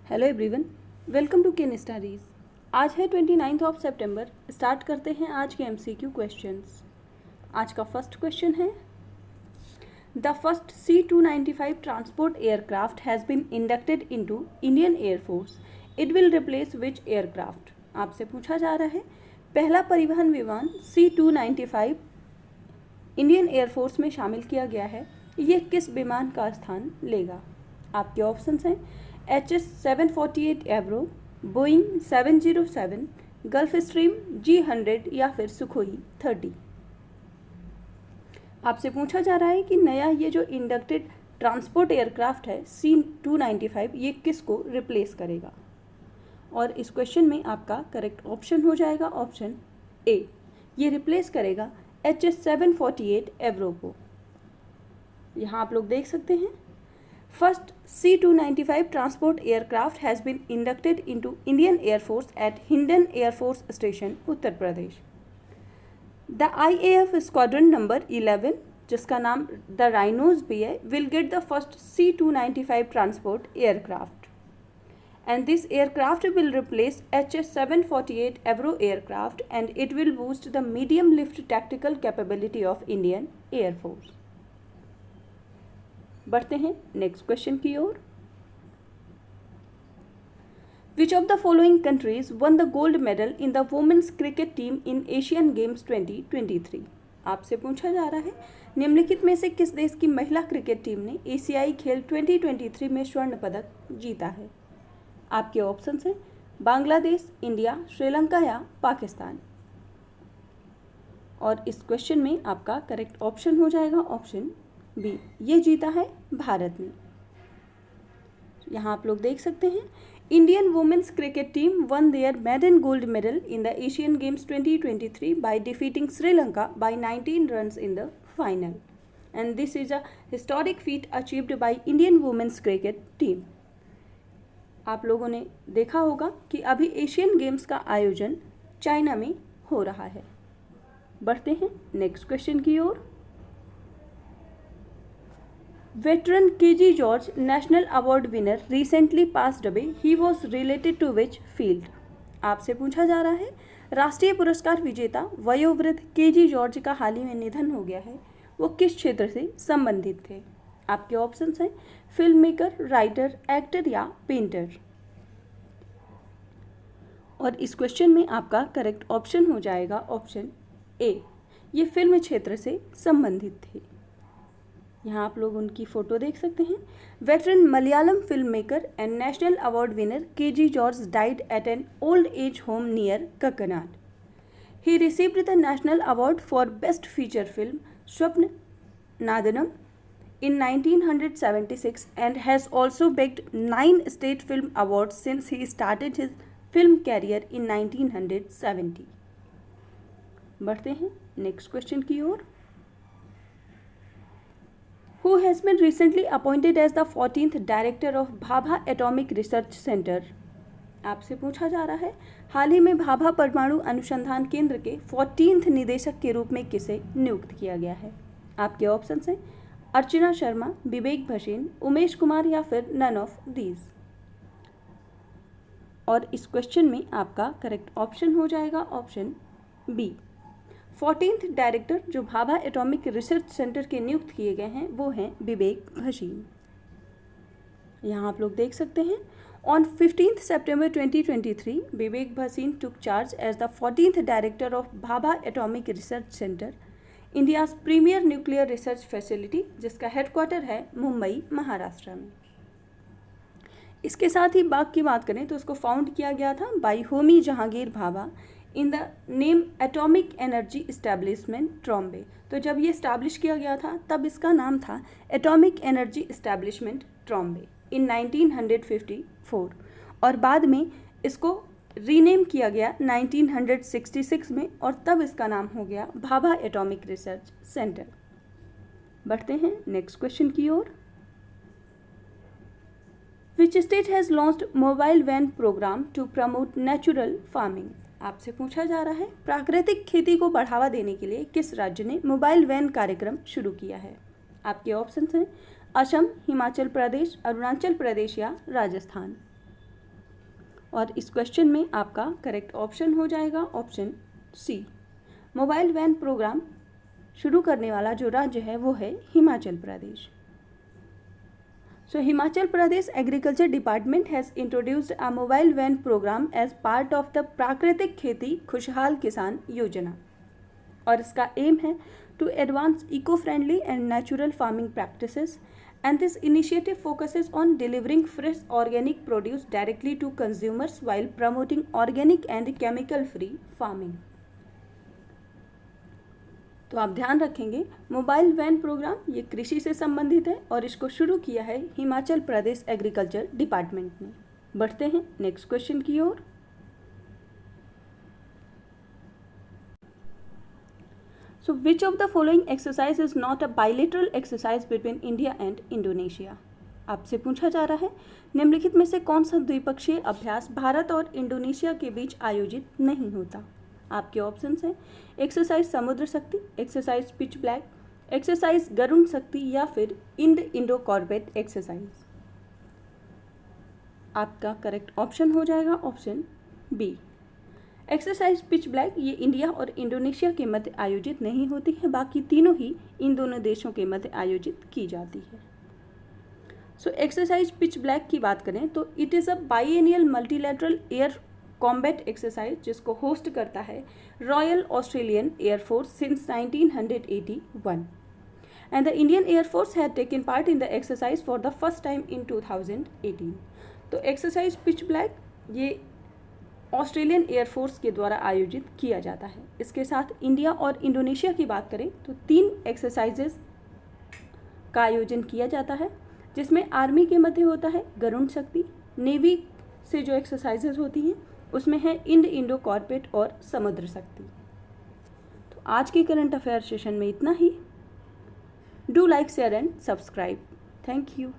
Hello everyone, welcome to Ken studies. आज है 29 सितंबर। Start करते हैं आज के एमसीक्यू क्वेश्चंस। आज का फर्स्ट क्वेश्चन है, the first C-295 transport aircraft has been inducted into Indian air force. It will replace which aircraft. आपसे पूछा जा रहा है, पहला परिवहन विमान C-295 इंडियन एयरफोर्स में शामिल किया गया है, ये किस विमान का स्थान लेगा। आपके ऑप्शंस हैं HS-748 एवरो, Boeing 707, gulf stream, G100 या फिर सुखोई 30। आपसे पूछा जा रहा है कि नया ये जो इंडक्टेड ट्रांसपोर्ट एयरक्राफ्ट है C-295, ये किसको रिप्लेस करेगा। और इस क्वेश्चन में आपका करेक्ट ऑप्शन हो जाएगा ऑप्शन ए, ये रिप्लेस करेगा HS-748 एवरो को। यहाँ आप लोग देख सकते हैं, First C-295 transport aircraft has been inducted into Indian Air Force at Hindon Air Force Station, Uttar Pradesh. The IAF Squadron number 11, जिसका नाम The Rhinos भी है, will get the first C-295 transport aircraft. And this aircraft will replace HS-748 Avro aircraft, and it will boost the medium lift tactical capability of Indian Air Force. बढ़ते हैं next question की ओर। Which of the following countries won the gold medal in the women's cricket team in Asian Games 2023। आपसे पूछा जा रहा है, निम्नलिखित में से किस देश की महिला क्रिकेट टीम ने एशियाई खेल 2023 में स्वर्ण पदक जीता है। आपके ऑप्शंस हैं बांग्लादेश, इंडिया, श्रीलंका या पाकिस्तान। और इस क्वेश्चन में आपका करेक्ट ऑप्शन हो जाएगा ऑप्शन बी, ये जीता है भारत ने। यहाँ आप लोग देख सकते हैं, Indian women's cricket team won their maiden gold medal in the Asian Games 2023 by defeating Sri Lanka by 19 runs in the final, and this is a historic feat achieved by Indian women's cricket team. आप लोगों ने देखा होगा कि अभी Asian games का आयोजन China में हो रहा है। बढ़ते हैं नेक्स्ट क्वेश्चन की ओर। Veteran KG George National Award winner recently passed away. He was related to which field? आपसे पूछा जा रहा है, राष्ट्रीय पुरस्कार विजेता वयोवृद्ध KG जॉर्ज का हाल ही में निधन हो गया है, वो किस क्षेत्र से संबंधित थे। आपके ऑप्शंस हैं फिल्म मेकर, राइटर, एक्टर या पेंटर। और इस क्वेश्चन में आपका करेक्ट ऑप्शन हो जाएगा ऑप्शन ए, ये फिल्म क्षेत्र से संबंधित थे। यहाँ आप लोग उनकी फ़ोटो देख सकते हैं। Veteran Malayalam filmmaker and national award winner KG George died at an old age home near Kakkanad. He received the national award for best feature film Swapnadanam in 1976 and has also bagged 9 state film awards since he started his film career in 1970। बढ़ते हैं next question की ओर। Who has been recently appointed as the 14th director of Bhabha atomic research centre. आपसे पूछा जा रहा है, हाल ही में भाभा परमाणु अनुसंधान केंद्र के 14th निदेशक के रूप में किसे नियुक्त किया गया है। आपके ऑप्शंस हैं अर्चना शर्मा, विवेक भसीन, उमेश कुमार या फिर नन ऑफ दीज। और इस क्वेश्चन में आपका करेक्ट ऑप्शन हो जाएगा ऑप्शन बी, 14th डायरेक्टर जो भाभा एटॉमिक रिसर्च सेंटर के नियुक्त किए गए हैं वो हैं विवेक भसीन। यहाँ आप लोग देख सकते हैं, on 15 September 2023 Vivek Bhasin took charge as the 14th director of Bhabha atomic research centre, India's premier nuclear research facility, जिसका हेडक्वार्टर है मुंबई, महाराष्ट्र में। इसके साथ ही बाग की बात करें तो उसको फाउंड किया गया था by Homi Jahangir Bhabha in the name atomic energy establishment Trombay. तो जब ये इस्टेब्लिश किया गया था तब इसका नाम था एटॉमिक एनर्जी इस्टेब्लिशमेंट ट्रॉम्बे इन 1954, और बाद में इसको रीनेम किया गया 1966 में, और तब इसका नाम हो गया भाभा एटॉमिक रिसर्च सेंटर। बढ़ते हैं नेक्स्ट क्वेश्चन की ओर। Which state has launched mobile van programme to promote natural farming. आपसे पूछा जा रहा है, प्राकृतिक खेती को बढ़ावा देने के लिए किस राज्य ने मोबाइल वैन कार्यक्रम शुरू किया है। आपके ऑप्शंस हैं असम, हिमाचल प्रदेश, अरुणाचल प्रदेश या राजस्थान। और इस क्वेश्चन में आपका करेक्ट ऑप्शन हो जाएगा option C. Mobile van programme शुरू करने वाला जो राज्य है वो है Himachal Pradesh. So Himachal Pradesh Agriculture Department has introduced a mobile van program as part of the प्राकृतिक खेती खुशहाल किसान योजना, और इसका एम है to advance eco-friendly and natural farming practices, and this initiative focuses on delivering fresh organic produce directly to consumers while promoting organic and chemical-free farming। तो आप ध्यान रखेंगे मोबाइल वैन प्रोग्राम ये कृषि से संबंधित है और इसको शुरू किया है हिमाचल प्रदेश एग्रीकल्चर डिपार्टमेंट ने। बढ़ते हैं नेक्स्ट क्वेश्चन की ओर। So which of the following exercise is not a bilateral exercise between India and Indonesia. आपसे पूछा जा रहा है निम्नलिखित में से कौन सा द्विपक्षीय अभ्यास भारत और इंडोनेशिया के बीच आयोजित नहीं होता। आपके ऑप्शंस हैं exercise Samudra Shakti, exercise pitch black, exercise Garuda Shakti या फिर इंडो कॉर्बेट एक्सरसाइज। आपका करेक्ट ऑप्शन हो जाएगा option B. Exercise pitch black ये इंडिया और इंडोनेशिया के मध्य आयोजित नहीं होती है, बाकी तीनों ही इन दोनों देशों के मध्य आयोजित की जाती है। सो एक्सरसाइज पिच ब्लैक की बात करें तो it is a biennial multilateral air combat exercise जिसको होस्ट करता है Royal Australian Air Force since 1981, and the Indian Air Force had taken part in the exercise for the first time in 2018। तो exercise pitch black ये Australian Air Force के द्वारा आयोजित किया जाता है। इसके साथ इंडिया और इंडोनेशिया की बात करें तो 3 एक्सरसाइजेस का आयोजन किया जाता है, जिसमें आर्मी के मध्य होता है गरुण शक्ति, नेवी से जो एक्सरसाइजेज होती हैं उसमें है इंडो कॉर्बेट और समुद्र शक्ति। तो आज के करंट अफेयर सेशन में इतना ही। Do like, share and subscribe. Thank you.